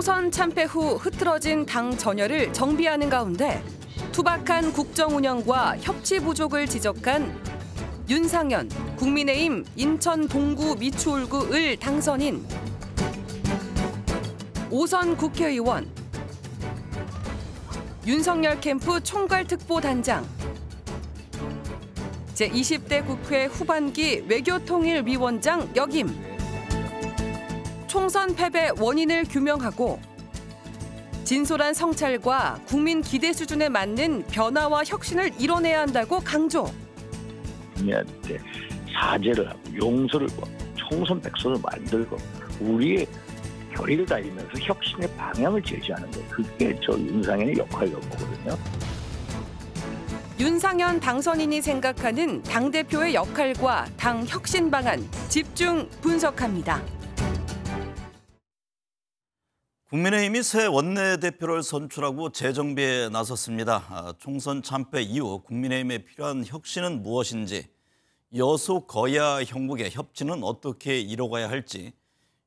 총선 참패 후 흐트러진 당 전열을 정비하는 가운데 투박한 국정 운영과 협치 부족을 지적한 윤상현 국민의힘 인천 동구 미추홀구 을 당선인, 5선 국회의원, 윤석열 캠프 총괄특보단장, 제20대 국회 후반기 외교통일위원장 역임, 총선 패배 원인을 규명하고 진솔한 성찰과 국민 기대 수준에 맞는 변화와 혁신을 이뤄내야 한다고 강조. 국민한테 사죄를 하고 용서를 하고 총선 백서를 만들고 우리의 결의를 다지면서 혁신의 방향을 제시하는 거, 그게 저 윤상현의 역할이라고 보거든요. 윤상현 당선인이 생각하는 당대표의 역할과 당 혁신 방안 집중 분석합니다. 국민의힘이 새 원내대표를 선출하고 재정비에 나섰습니다. 총선 참패 이후 국민의힘에 필요한 혁신은 무엇인지, 여소 거야 형국의 협치는 어떻게 이뤄가야 할지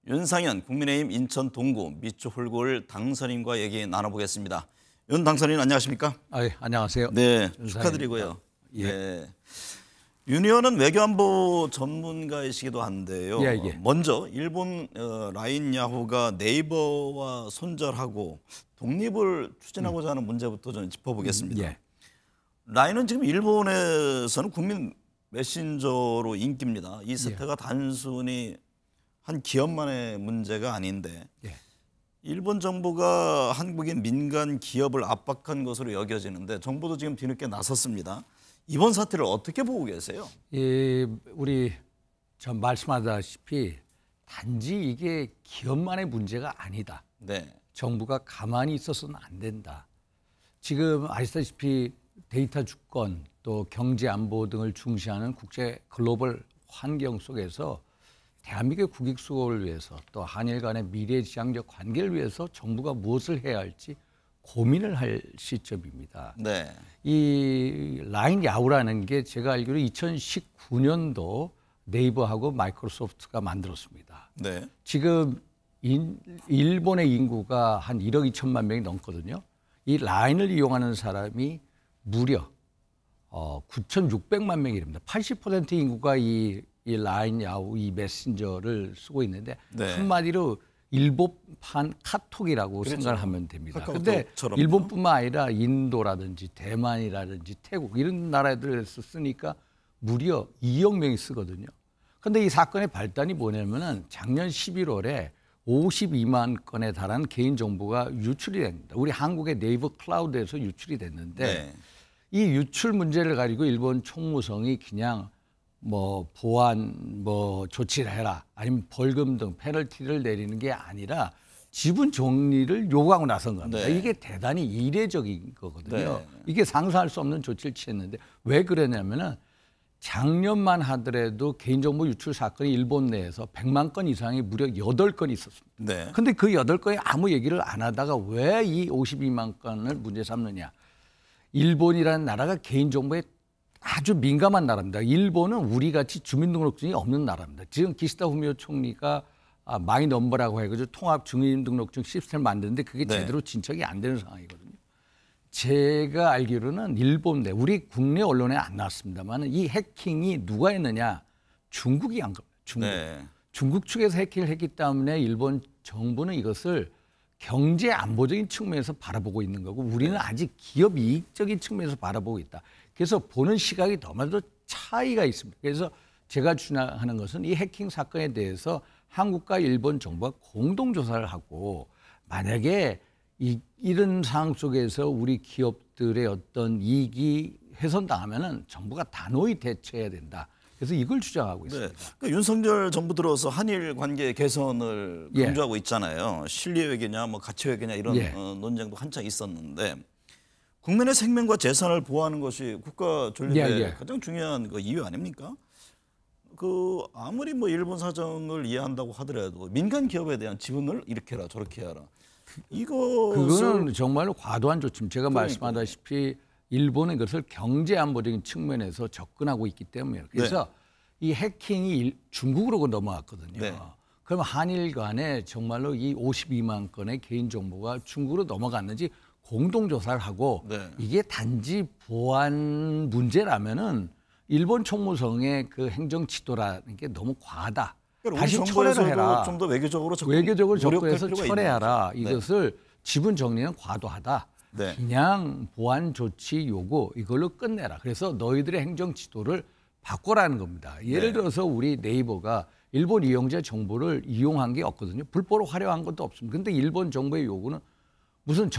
윤상현 국민의힘 인천 동구 미추홀구 당선인과 얘기 나눠보겠습니다. 윤 당선인 안녕하십니까? 예, 안녕하세요. 네, 축하드리고요. 예. 윤 의원은 외교안보 전문가이시기도 한데요. 먼저 일본 라인 야후가 네이버와 손절하고 독립을 추진하고자 하는 문제부터 좀 짚어보겠습니다. 라인은 지금 일본에서는 국민 메신저로 인기입니다. 이 사태가 단순히 한 기업만의 문제가 아닌데 일본 정부가 한국인 민간 기업을 압박한 것으로 여겨지는데 정부도 지금 뒤늦게 나섰습니다. 이번 사태를 어떻게 보고 계세요? 우리 전 말씀하다시피 단지 이게 기업만의 문제가 아니다. 정부가 가만히 있어서는 안 된다. 지금 아시다시피 데이터 주권 또 경제 안보 등을 중시하는 국제 글로벌 환경 속에서 대한민국의 국익 수호를 위해서 또 한일 간의 미래지향적 관계를 위해서 정부가 무엇을 해야 할지 고민을 할 시점입니다. 이 라인 야후라는 게 제가 알기로 2019년도 네이버하고 마이크로소프트가 만들었습니다. 지금 일본의 인구가 한 1억 2천만 명이 넘거든요. 이 라인을 이용하는 사람이 무려 9,600만 명이랍니다. 80% 인구가 이 라인 야후 이 메신저를 쓰고 있는데 한마디로 일본판 카톡이라고 생각을 하면 됩니다. 그런데 일본뿐만 아니라 인도라든지 대만이라든지 태국 이런 나라들에서 쓰니까 무려 2억 명이 쓰거든요. 그런데 이 사건의 발단이 뭐냐면은 작년 11월에 52만 건에 달한 개인정보가 유출이 됩니다. 우리 한국의 네이버 클라우드에서 유출이 됐는데 이 유출 문제를 가지고 일본 총무성이 그냥 보안 조치를 해라 아니면 벌금 등 페널티를 내리는 게 아니라 지분 정리를 요구하고 나선 겁니다. 이게 대단히 이례적인 거거든요. 이게 상상할 수 없는 조치를 취했는데 왜 그러냐면은 작년만 하더라도 개인정보 유출 사건이 일본 내에서 100만 건 이상이 무려 8건 있었습니다. 근데 그 8건에 아무 얘기를 안 하다가 왜 이 52만 건을 문제 삼느냐. 일본이라는 나라가 개인정보에 아주 민감한 나라입니다. 일본은 우리같이 주민등록증이 없는 나라입니다. 지금 기시다 후미오 총리가 마이 넘버라고 해가지고 통합 주민등록증 시스템을 만드는데 그게 제대로 진척이 안 되는 상황이거든요. 제가 알기로는 일본 내 우리 국내 언론에 안 나왔습니다만 이 해킹이 누가 했느냐? 중국이 한 겁니다. 중국 측에서 해킹을 했기 때문에 일본 정부는 이것을 경제 안보적인 측면에서 바라보고 있는 거고 우리는 아직 기업 이익적인 측면에서 바라보고 있다. 그래서 보는 시각이 너무나도 차이가 있습니다. 그래서 제가 주장하는 것은 이 해킹 사건에 대해서 한국과 일본 정부가 공동조사를 하고 만약에 이런 상황 속에서 우리 기업들의 어떤 이익이 훼손당하면은 정부가 단호히 대처해야 된다. 그래서 이걸 주장하고 있습니다. 윤석열 정부 들어서 한일 관계 개선을 강조하고 있잖아요. 실리외교냐 가치외교냐 이런 논쟁도 한창 있었는데 국민의 생명과 재산을 보호하는 것이 국가 존립의 가장 중요한 이유 아닙니까? 아무리 일본 사정을 이해한다고 하더라도 민간 기업에 대한 지분을 이렇게 해라 저렇게 해라. 그거는 정말로 과도한 조치입니다. 제가 말씀하다시피 일본은 이것을 경제 안보적인 측면에서 접근하고 있기 때문이에요. 그래서 이 해킹이 중국으로 넘어갔거든요. 그럼 한일 간에 정말로 이 52만 건의 개인정보가 중국으로 넘어갔는지 공동조사를 하고 네. 이게 단지 보안 문제라면은 일본 총무성의 그 행정 지도라는 게 너무 과하다. 다시 철회를 해라. 좀 더 외교적으로 접근해서 철회하라. 네. 이것을 지분 정리는 과도하다. 네. 그냥 보안 조치 요구 이걸로 끝내라. 그래서 너희들의 행정 지도를 바꿔라는 겁니다. 예를 들어서 우리 네이버가 일본 이용자 정보를 이용한 게 없거든요. 불법으로 활용한 것도 없습니다. 그런데 일본 정부의 요구는 무슨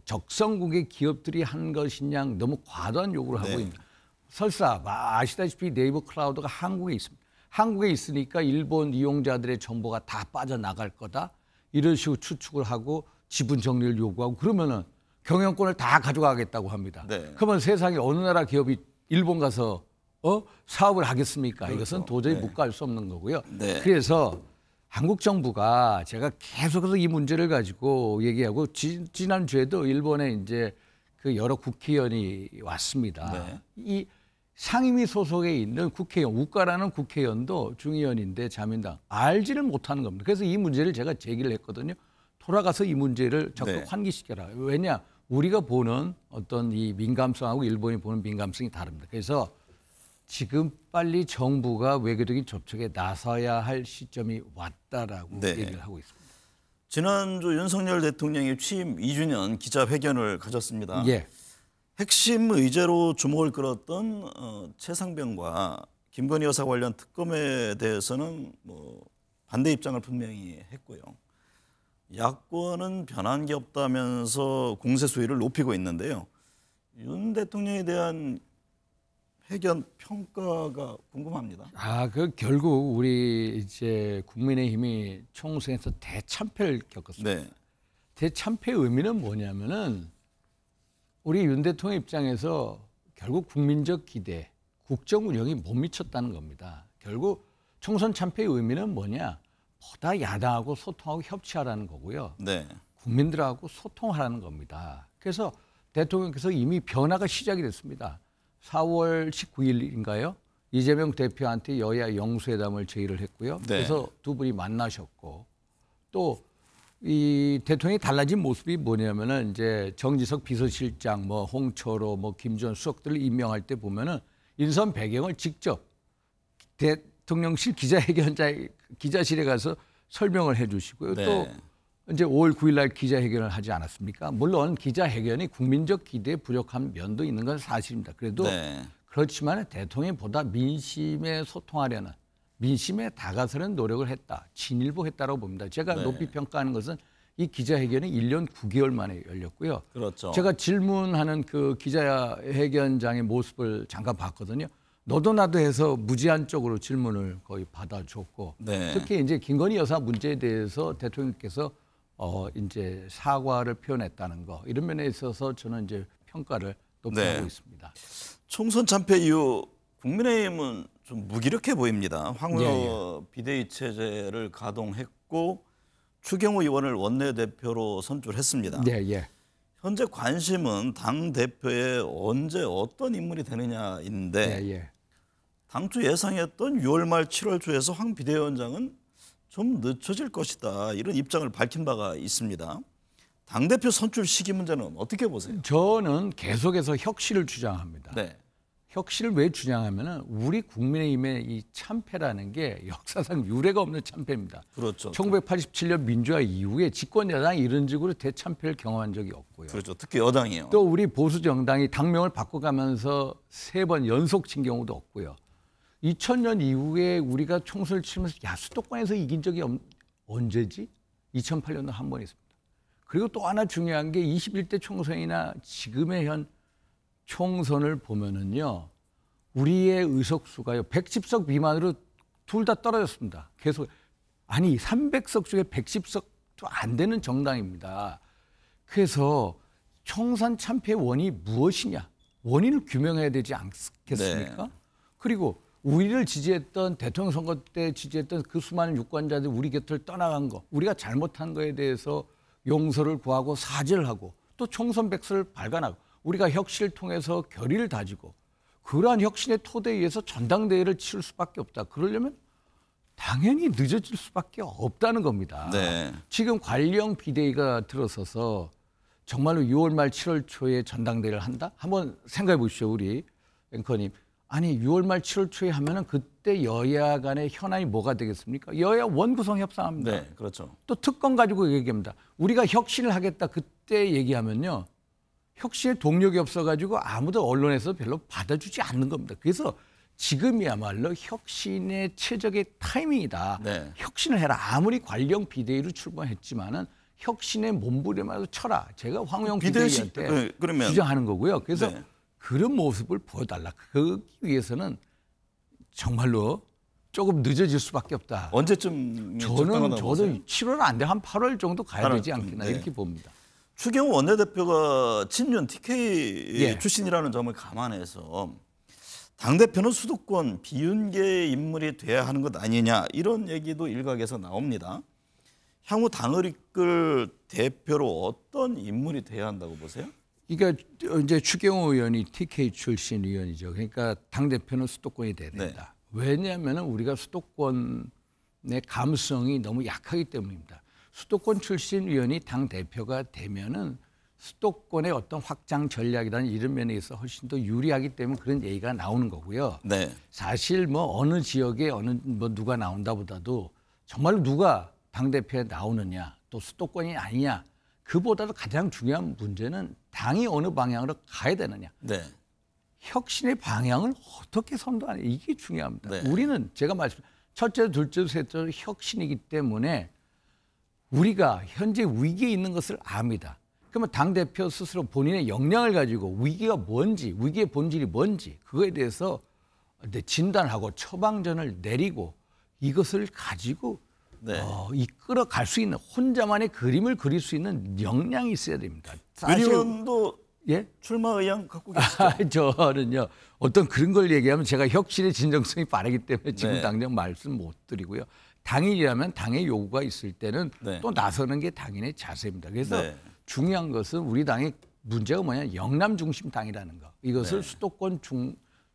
적성국의 기업들이 한 것이냐 너무 과도한 요구를 하고 있습니다. 설사 아시다시피 네이버 클라우드가 한국에 있습니다. 한국에 있으니까 일본 이용자들의 정보가 다 빠져나갈 거다. 이런 식으로 추측을 하고 지분 정리를 요구하고 그러면은 경영권을 다 가져가겠다고 합니다. 네. 그러면 세상에 어느 나라 기업이 일본 가서 사업을 하겠습니까? 그렇죠. 이것은 도저히 묵과할 수 없는 거고요. 네. 그래서 한국 정부가 제가 계속해서 이 문제를 가지고 얘기하고 지난주에도 일본에 이제 그 여러 국회의원이 왔습니다. 네. 이 상임위 소속에 있는 국회의원, 우과라는 국회의원도 중의원인데 자민당 알지를 못하는 겁니다. 그래서 이 문제를 제가 제기를 했거든요. 돌아가서 이 문제를 적극 환기시켜라. 왜냐? 우리가 보는 어떤 이 민감성하고 일본이 보는 민감성이 다릅니다. 그래서 지금 빨리 정부가 외교적인 접촉에 나서야 할 시점이 왔다라고 얘기를 하고 있습니다. 지난주 윤석열 대통령이 취임 2주년 기자회견을 가졌습니다. 예. 핵심 의제로 주목을 끌었던 최상병과 김건희 여사 관련 특검에 대해서는 뭐 반대 입장을 분명히 했고요. 야권은 변한 게 없다면서 공세 수위를 높이고 있는데요. 윤 대통령에 대한 회견 평가가 궁금합니다. 그 결국 우리 이제 국민의힘이 총선에서 대참패를 겪었습니다. 네. 대참패의 의미는 뭐냐면은 우리 윤 대통령 입장에서 결국 국민적 기대, 국정 운영이 못 미쳤다는 겁니다. 결국 총선 참패의 의미는 뭐냐? 보다 야당하고 소통하고 협치하라는 거고요. 네. 국민들하고 소통하라는 겁니다. 그래서 대통령께서 이미 변화가 시작이 됐습니다. 4월 19일인가요? 이재명 대표한테 여야 영수회담을 제의를 했고요. 그래서 두 분이 만나셨고 또 이 대통령이 달라진 모습이 뭐냐면은 이제 정지석 비서실장, 뭐 홍철호, 뭐 김전 수석들을 임명할 때 보면은 인선 배경을 직접 대통령실 기자실에 가서 설명을 해주시고요. 또 이제 5월 9일 날 기자회견을 하지 않았습니까? 물론 기자회견이 국민적 기대에 부족한 면도 있는 건 사실입니다. 그래도 그렇지만 대통령이 보다 민심에 소통하려는 민심에 다가서는 노력을 했다. 진일보했다라고 봅니다. 제가 높이 평가하는 것은 이 기자회견이 1년 9개월 만에 열렸고요. 그렇죠. 제가 질문하는 그 기자회견장의 모습을 잠깐 봤거든요. 너도 나도 해서 무제한적으로 질문을 거의 받아줬고 특히 이제 김건희 여사 문제에 대해서 대통령께서 이제 사과를 표현했다는 거 이런 면에 있어서 저는 이제 평가를 높이 하고 있습니다. 총선 참패 이후 국민의힘은 좀 무기력해 보입니다. 황운하 비대위 체제를 가동했고 추경호 의원을 원내대표로 선출했습니다. 현재 관심은 당 대표에 언제 어떤 인물이 되느냐인데 당초 예상했던 6월 말 7월 초에서 황 비대위원장은 좀 늦춰질 것이다. 이런 입장을 밝힌 바가 있습니다. 당대표 선출 시기 문제는 어떻게 보세요? 저는 계속해서 혁신을 주장합니다. 혁신을 왜 주장하면은 우리 국민의힘의 이 참패라는 게 역사상 유례가 없는 참패입니다. 그렇죠. 1987년 민주화 이후에 집권 여당이 이런 식으로 대참패를 경험한 적이 없고요. 그렇죠. 특히 여당이요. 또 우리 보수 정당이 당명을 바꿔가면서 3번 연속 진 경우도 없고요. 2000년 이후에 우리가 총선을 치면서 수도권에서 이긴 적이 언제지? 2008년도 한 번 있습니다. 그리고 또 하나 중요한 게 21대 총선이나 지금의 현 총선을 보면은요, 우리의 의석수가요, 110석 미만으로 둘 다 떨어졌습니다. 계속. 아니, 300석 중에 110석도 안 되는 정당입니다. 그래서 총선 참패의 원인이 무엇이냐? 원인을 규명해야 되지 않겠습니까? 그리고 우리를 지지했던 대통령 선거 때 지지했던 그 수많은 유권자들이 우리 곁을 떠나간 거, 우리가 잘못한 거에 대해서 용서를 구하고 사죄를 하고 또 총선 백서를 발간하고 우리가 혁신을 통해서 결의를 다지고 그러한 혁신의 토대에 의해서 전당대회를 치를 수밖에 없다. 그러려면 당연히 늦어질 수밖에 없다는 겁니다. 네. 지금 관리형 비대위가 들어서서 정말로 6월 말 7월 초에 전당대회를 한다? 한번 생각해 보십시오, 우리 앵커님. 아니 6월 말 7월 초에 하면은 그때 여야 간의 현안이 뭐가 되겠습니까? 여야 원구성 협상합니다. 네, 그렇죠. 또 특검 가지고 얘기합니다. 우리가 혁신을 하겠다 그때 얘기하면요. 혁신의 동력이 없어가지고 아무도 언론에서 별로 받아주지 않는 겁니다. 그래서 지금이야말로 혁신의 최적의 타이밍이다. 네. 혁신을 해라. 아무리 관령 비대위로 출범했지만은 혁신의 몸부림이라도 쳐라. 제가 황우영 비대위한테 주장하는 거고요. 그래서 네. 그런 모습을 보여달라. 그러기 위해서는 정말로 조금 늦어질 수밖에 없다. 언제쯤 저도 7월 안 돼. 한 8월 정도 가야 8월, 되지 않겠나 네. 이렇게 봅니다. 추경호 원내대표가 친윤 TK 예. 출신이라는 점을 감안해서 당대표는 수도권 비윤계 인물이 돼야 하는 것 아니냐 이런 얘기도 일각에서 나옵니다. 향후 당을 이끌 대표로 어떤 인물이 돼야 한다고 보세요? 그러니까 이제 추경호 의원이 TK 출신 의원이죠. 그러니까 당대표는 수도권이 돼야 된다. 네. 왜냐하면 우리가 수도권의 감성이 너무 약하기 때문입니다. 수도권 출신 의원이 당대표가 되면은 수도권의 어떤 확장 전략이라는 이런 면에 있어 훨씬 더 유리하기 때문에 그런 얘기가 나오는 거고요. 네. 사실 뭐 어느 지역에 어느 뭐 누가 나온다보다도 정말로 누가 당대표에 나오느냐 또 수도권이 아니냐 그보다도 가장 중요한 문제는 당이 어느 방향으로 가야 되느냐. 네. 혁신의 방향을 어떻게 선도하냐 이게 중요합니다. 네. 우리는 제가 첫째, 둘째, 셋째 혁신이기 때문에 우리가 현재 위기에 있는 것을 압니다. 그러면 당대표 스스로 본인의 역량을 가지고 위기가 뭔지, 위기의 본질이 뭔지 그거에 대해서 진단하고 처방전을 내리고 이것을 가지고 네. 이끌어갈 수 있는 혼자만의 그림을 그릴 수 있는 역량이 있어야 됩니다. 윤 의원도 예? 출마 의향 갖고 계시죠? 저는요. 어떤 그런 걸 얘기하면 제가 혁신의 진정성이 빠르기 때문에 지금 네. 당장 말씀 못 드리고요. 당인이라면 당의 요구가 있을 때는 네. 또 나서는 게 당인의 자세입니다. 그래서 네. 중요한 것은 우리 당의 문제가 뭐냐 영남 중심 당이라는 거. 이것을 네. 수도권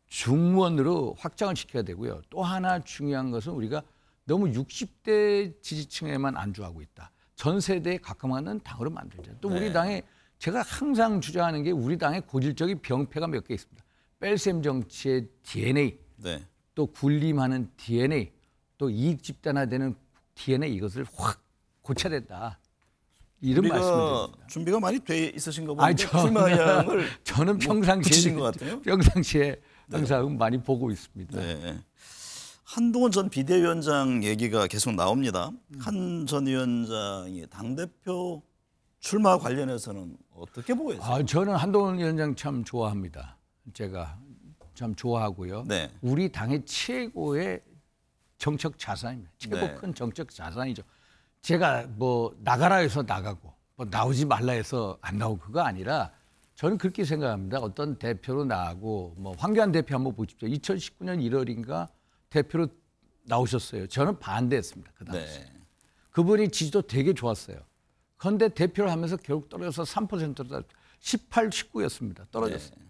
중원으로 확장을 시켜야 되고요. 또 하나 중요한 것은 우리가 너무 60대 지지층에만 안주하고 있다. 전 세대에 가까워하는 당으로 만들자. 또 우리 네. 당에 제가 항상 주장하는 게 우리 당의 고질적인 병폐가 몇 개 있습니다. 뺄셈 정치의 DNA, 네. 또 군림하는 DNA, 또 이익 집단화되는 DNA 이것을 확 고쳐야 된다. 이런 말씀을 드립니다. 준비가 많이 돼 있으신가 보는데 출마 의향을 저는 평상시에 것 같아요. 평상시에 항상 많이 보고 있습니다. 네. 한동훈 전 비대위원장 얘기가 계속 나옵니다. 한 전 위원장이 당대표 출마 관련해서는 어떻게 보고 계세요? 저는 한동훈 위원장 참 좋아합니다. 제가 참 좋아하고요. 네. 우리 당의 최고의 정책 자산입니다. 최고 네. 큰 정책 자산이죠. 제가 뭐 나가라 해서 나가고 뭐 나오지 말라 해서 안 나오고 그거 아니라 저는 그렇게 생각합니다. 어떤 대표로 나가고 뭐 황교안 대표 한번 보십시오. 2019년 1월인가 대표로 나오셨어요. 저는 반대했습니다. 그 당시. 네. 그분이 지지도 되게 좋았어요. 그런데 대표를 하면서 결국 떨어져서 3%로 18, 19였습니다. 떨어졌어요. 네.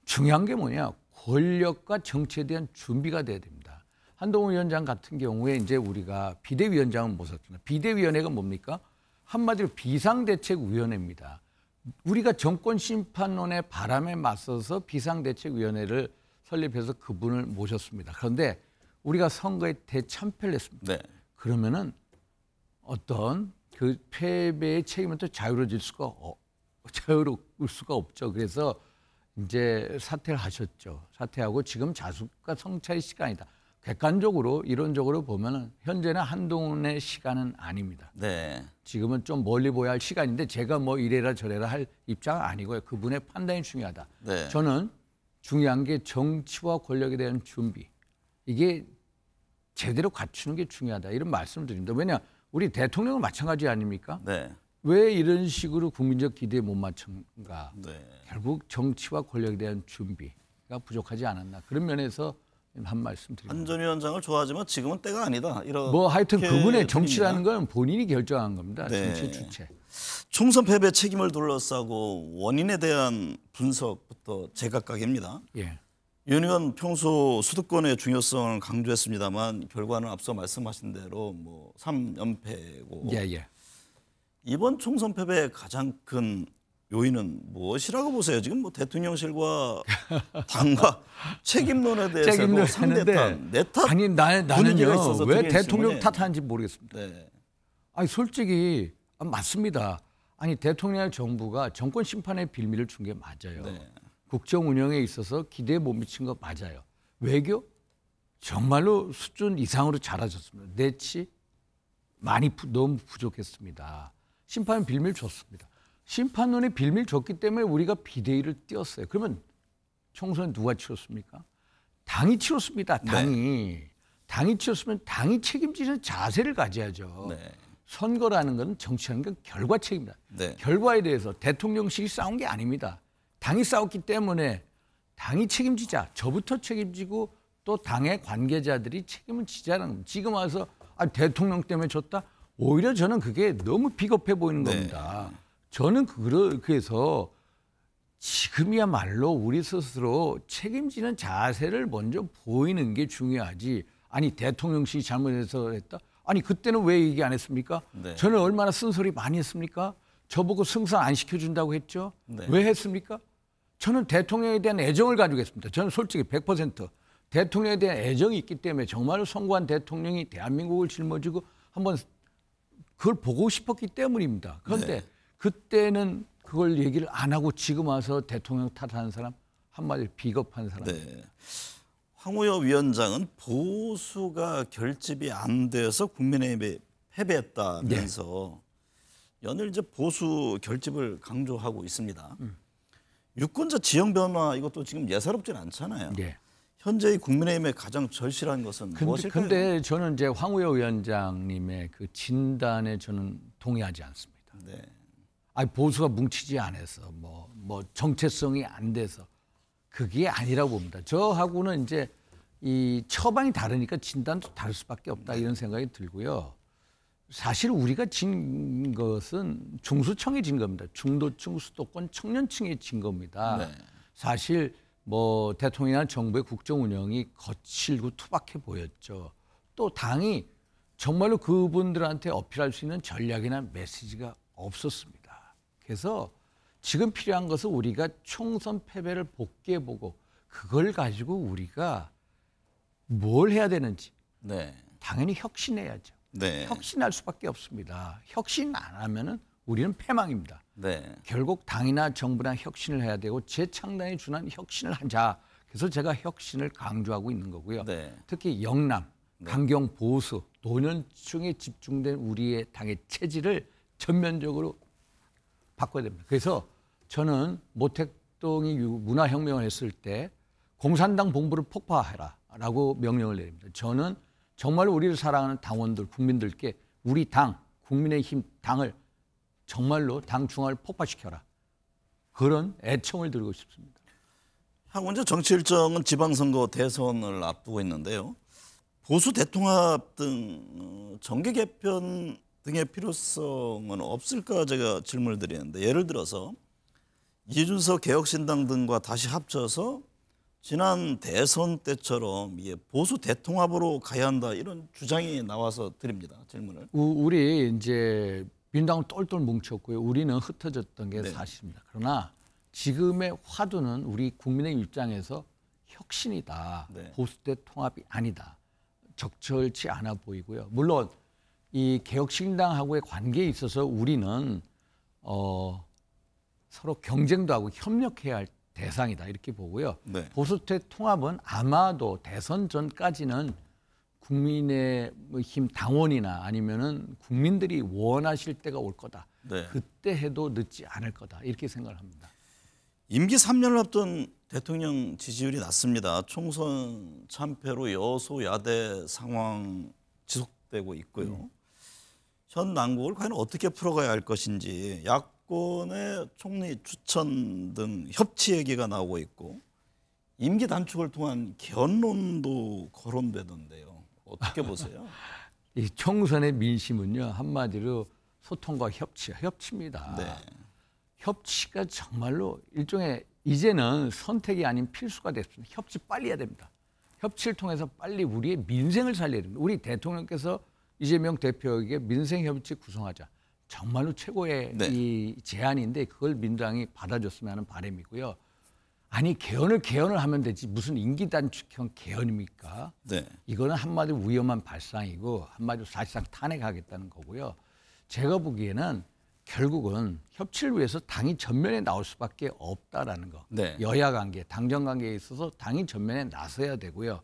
중요한 게 뭐냐. 권력과 정치에 대한 준비가 돼야 됩니다. 한동훈 위원장 같은 경우에 이제 우리가 비대위원장은 모셨잖아요. 비대위원회가 뭡니까? 한마디로 비상대책위원회입니다. 우리가 정권심판론의 바람에 맞서서 비상대책위원회를 설립해서 그분을 모셨습니다. 그런데 우리가 선거에 대참패를 했습니다. 네. 그러면은 어떤 그 패배의 책임은 또 자유로울 수가 없죠. 그래서 이제 사퇴를 하셨죠. 사퇴하고 지금 자숙과 성찰의 시간이다. 객관적으로 이론적으로 보면은 현재는 한동훈의 시간은 아닙니다. 네. 지금은 좀 멀리 보여야 할 시간인데 제가 뭐 이래라 저래라 할 입장은 아니고요. 그분의 판단이 중요하다. 네. 저는 중요한 게 정치와 권력에 대한 준비. 이게 제대로 갖추는 게 중요하다. 이런 말씀을 드립니다. 왜냐? 우리 대통령은 마찬가지 아닙니까? 네. 왜 이런 식으로 국민적 기대에 못 맞춘가? 네. 결국 정치와 권력에 대한 준비가 부족하지 않았나. 그런 면에서 한 말씀 드립니다. 한 전 위원장을 좋아하지만 지금은 때가 아니다. 뭐 하여튼 그분의 정치라는 건 본인이 결정한 겁니다. 네. 정치 주체. 총선 패배 책임을 둘러싸고 원인에 대한 분석부터 제각각입니다. 예. 윤 의원 평소 수도권의 중요성을 강조했습니다만 결과는 앞서 말씀하신 대로 뭐 3연패고 예. 이번 총선 패배의 가장 큰 요인은 무엇이라고 보세요? 지금 뭐 대통령실과 당과 책임론에 대해서도 상대탄, 내탓 아니 나는요 왜 대통령 탓하는지 모르겠습니다. 네. 아니 솔직히 맞습니다. 아니 대통령 정부가 정권 심판의 빌미를 준 게 맞아요. 네. 국정 운영에 있어서 기대에 못 미친 거 맞아요. 외교 정말로 수준 이상으로 잘하셨습니다. 내치 많이 너무 부족했습니다. 심판 빌미를 줬습니다. 심판론에 빌미를 줬기 때문에 우리가 비대위를 띄웠어요. 그러면 총선 누가 치렀습니까? 당이 치렀습니다. 당이 치렀으면 당이 책임지는 자세를 가져야죠. 네. 선거라는 건 정치하는 건 결과 책임이다. 네. 결과에 대해서 대통령실이 싸운 게 아닙니다. 당이 싸웠기 때문에 당이 책임지자. 저부터 책임지고 또 당의 관계자들이 책임을 지자는 겁니다. 지금 와서 대통령 때문에 졌다? 오히려 저는 그게 너무 비겁해 보이는 겁니다. 저는 그래서 지금이야말로 우리 스스로 책임지는 자세를 먼저 보이는 게 중요하지. 아니 대통령실이 잘못해서 했다? 아니 그때는 왜 얘기 안 했습니까? 네. 저는 얼마나 쓴소리 많이 했습니까? 저보고 승선 안 시켜준다고 했죠. 네. 왜 했습니까? 저는 대통령에 대한 애정을 가지고 있습니다. 저는 솔직히 100% 대통령에 대한 애정이 있기 때문에 정말로 선거한 대통령이 대한민국을 짊어지고 한번 그걸 보고 싶었기 때문입니다. 그런데 그때는 그걸 얘기를 안 하고 지금 와서 대통령 탓하는 사람 한마디로 비겁한 사람. 네. 황우여 위원장은 보수가 결집이 안 돼서 국민의힘에 패배했다면서 연일 이제 보수 결집을 강조하고 있습니다. 유권자 지형 변화 이것도 지금 예사롭진 않잖아요. 현재의 국민의힘의 가장 절실한 것은 무엇일까요? 근데 저는 이제 황우여 위원장님의 그 진단에 저는 동의하지 않습니다. 네. 아니 보수가 뭉치지 않아서 뭐 정체성이 안 돼서 그게 아니라고 봅니다. 저하고는 이제 이 처방이 다르니까 진단도 다를 수밖에 없다 이런 생각이 들고요. 사실 우리가 진 것은 중수층이 진 겁니다. 중도층, 수도권, 청년층이 진 겁니다. 사실 뭐 대통령이나 정부의 국정 운영이 거칠고 투박해 보였죠. 또 당이 정말로 그분들한테 어필할 수 있는 전략이나 메시지가 없었습니다. 그래서 지금 필요한 것은 우리가 총선 패배를 복귀해보고 그걸 가지고 우리가 뭘 해야 되는지 당연히 혁신해야죠. 혁신할 수밖에 없습니다. 혁신 안 하면은 우리는 패망입니다. 결국 당이나 정부나 혁신을 해야 되고 재창단에 준한 혁신을 하자. 그래서 제가 혁신을 강조하고 있는 거고요. 특히 영남, 강경 보수, 노년층에 집중된 우리의 당의 체질을 전면적으로 바꿔야 됩니다. 그래서 저는 모택동이 문화혁명을 했을 때 공산당 본부를 폭파해라라고 명령을 내립니다. 저는 정말 우리를 사랑하는 당원들, 국민들께 우리 당, 국민의힘 당을 정말로 당 중앙을 폭파시켜라. 그런 애청을 드리고 싶습니다. 향후 이제 정치 일정은 지방선거 대선을 앞두고 있는데요. 보수 대통합 등 정계 개편 등의 필요성은 없을까 제가 질문을 드리는데 예를 들어서 이준석 개혁신당 등과 다시 합쳐서 지난 대선 때처럼 보수 대통합으로 가야 한다 이런 주장이 나와서 드립니다. 질문을. 우리 이제 민당은 똘똘 뭉쳤고요. 우리는 흩어졌던 게 사실입니다. 그러나 지금의 화두는 우리 국민의 입장에서 혁신이다. 보수 대통합이 아니다. 적절치 않아 보이고요. 물론 이 개혁신당하고의 관계에 있어서 우리는 서로 경쟁도 하고 협력해야 할 대상이다 이렇게 보고요. 보수 대통합은 아마도 대선 전까지는 국민의힘 당원이나 아니면은 국민들이 원하실 때가 올 거다. 그때 해도 늦지 않을 거다 이렇게 생각을 합니다. 임기 3년을 앞둔 대통령 지지율이 낮습니다. 총선 참패로 여소야대 상황 지속되고 있고요. 현 난국을 과연 어떻게 풀어가야 할 것인지 야권의 총리 추천 등 협치 얘기가 나오고 있고 임기 단축을 통한 견론도 거론되던데요. 어떻게 보세요? 이 총선의 민심은요 한마디로 소통과 협치입니다. 협치가 정말로 일종의 이제는 선택이 아닌 필수가 됐습니다. 협치 빨리 해야 됩니다. 협치를 통해서 빨리 우리의 민생을 살려야 됩니다. 우리 대통령께서 이재명 대표에게 민생협치 구성하자. 정말로 최고의 네. 이 제안인데 그걸 민주당이 받아줬으면 하는 바람이고요. 아니 개헌을 하면 되지 무슨 임기단축형 개헌입니까? 네. 이거는 한마디로 위험한 발상이고 한마디로 사실상 탄핵하겠다는 거고요. 제가 보기에는 결국은 협치를 위해서 당이 전면에 나올 수밖에 없다라는 거. 네. 여야 관계, 당정 관계에 있어서 당이 전면에 나서야 되고요.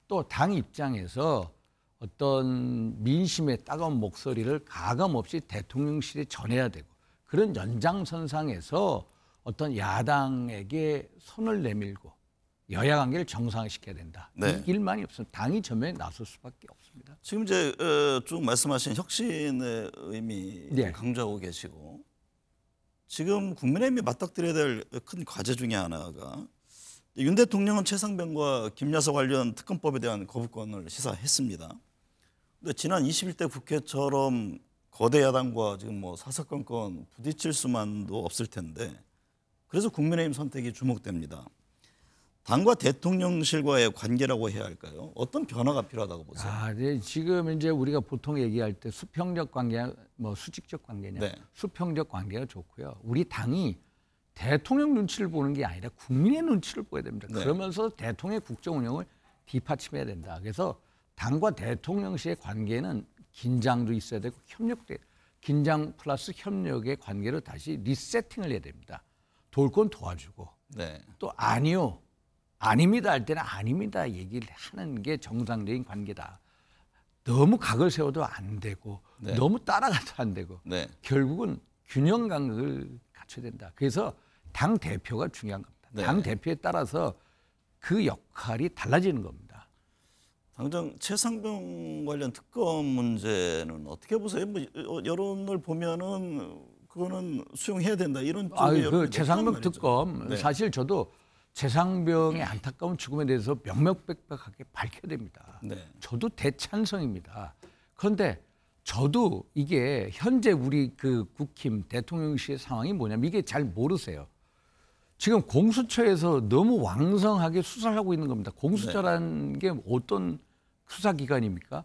또 당 입장에서 어떤 민심의 따가운 목소리를 가감없이 대통령실에 전해야 되고 그런 연장선상에서 어떤 야당에게 손을 내밀고 여야 관계를 정상화시켜야 된다. 네. 이 일만이 없으면 당이 전면에 나설 수밖에 없습니다. 지금 이제 쭉 말씀하신 혁신의 의미 네. 강조하고 계시고 지금 국민의힘이 맞닥뜨려야 될 큰 과제 중에 하나가 윤 대통령은 최상병과 김여사 관련 특검법에 대한 거부권을 시사했습니다. 근데 지난 21대 국회처럼 거대 야당과 지금 뭐 사사건건 부딪힐 수만도 없을 텐데 그래서 국민의힘 선택이 주목됩니다. 당과 대통령실과의 관계라고 해야 할까요? 어떤 변화가 필요하다고 보세요? 네. 지금 이제 우리가 보통 얘기할 때 수평적 관계, 뭐 수직적 관계냐, 네. 수평적 관계가 좋고요. 우리 당이 대통령 눈치를 보는 게 아니라 국민의 눈치를 보여야 됩니다. 네. 그러면서 대통령의 국정 운영을 뒷받침해야 된다. 그래서 당과 대통령실의 관계는 긴장도 있어야 되고 협력도 해야 돼요. 긴장 플러스 협력의 관계로 다시 리세팅을 해야 됩니다. 도울 건 도와주고 네. 또 아니요. 아닙니다 할 때는 아닙니다 얘기를 하는 게 정상적인 관계다. 너무 각을 세워도 안 되고 네. 너무 따라가도 안 되고 네. 결국은 균형 감각을 갖춰야 된다. 그래서 당 대표가 중요한 겁니다. 네. 당 대표에 따라서 그 역할이 달라지는 겁니다. 당장 최상병 관련 특검 문제는 어떻게 보세요? 뭐 여론을 보면은 그거는 수용해야 된다 이런 쪽의 그 최상병 특검 네. 사실 저도 최상병의 안타까운 죽음에 대해서 명명백백하게 밝혀야 됩니다. 네. 저도 대찬성입니다. 그런데 저도 이게 현재 우리 그 국힘 대통령실의 상황이 뭐냐면 이게 잘 모르세요. 지금 공수처에서 너무 왕성하게 수사를 하고 있는 겁니다. 공수처라는 게 어떤 수사기관입니까?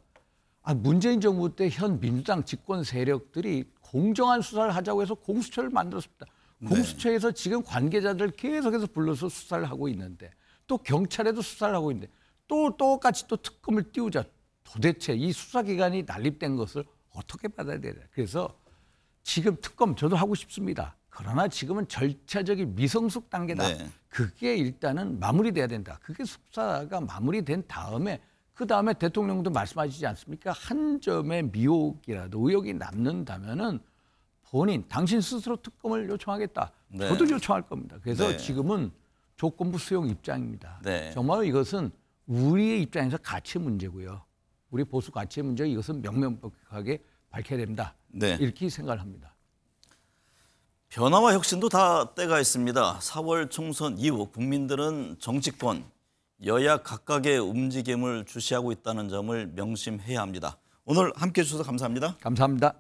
문재인 정부 때 현 민주당 집권 세력들이 공정한 수사를 하자고 해서 공수처를 만들었습니다. 공수처에서 지금 관계자들 계속해서 불러서 수사를 하고 있는데 또 경찰에도 수사를 하고 있는데 또 똑같이 또 특검을 띄우자. 도대체 이 수사기관이 난립된 것을 어떻게 받아야 되나. 그래서 지금 특검 저도 하고 싶습니다. 그러나 지금은 절차적인 미성숙 단계다. 네. 그게 일단은 마무리돼야 된다. 그게 수사가 마무리된 다음에 그 다음에 대통령도 말씀하시지 않습니까? 한 점의 미혹이라도 의혹이 남는다면은 본인 당신 스스로 특검을 요청하겠다. 네. 저도 요청할 겁니다. 그래서 네. 지금은 조건부 수용 입장입니다. 네. 정말 이것은 우리의 입장에서 가치 문제고요. 우리 보수 가치의 문제 이것은 명명백백하게 밝혀야 됩니다. 네. 이렇게 생각을 합니다. 변화와 혁신도 다 때가 있습니다. 4월 총선 이후 국민들은 정치권, 여야 각각의 움직임을 주시하고 있다는 점을 명심해야 합니다. 오늘 함께해 주셔서 감사합니다. 감사합니다.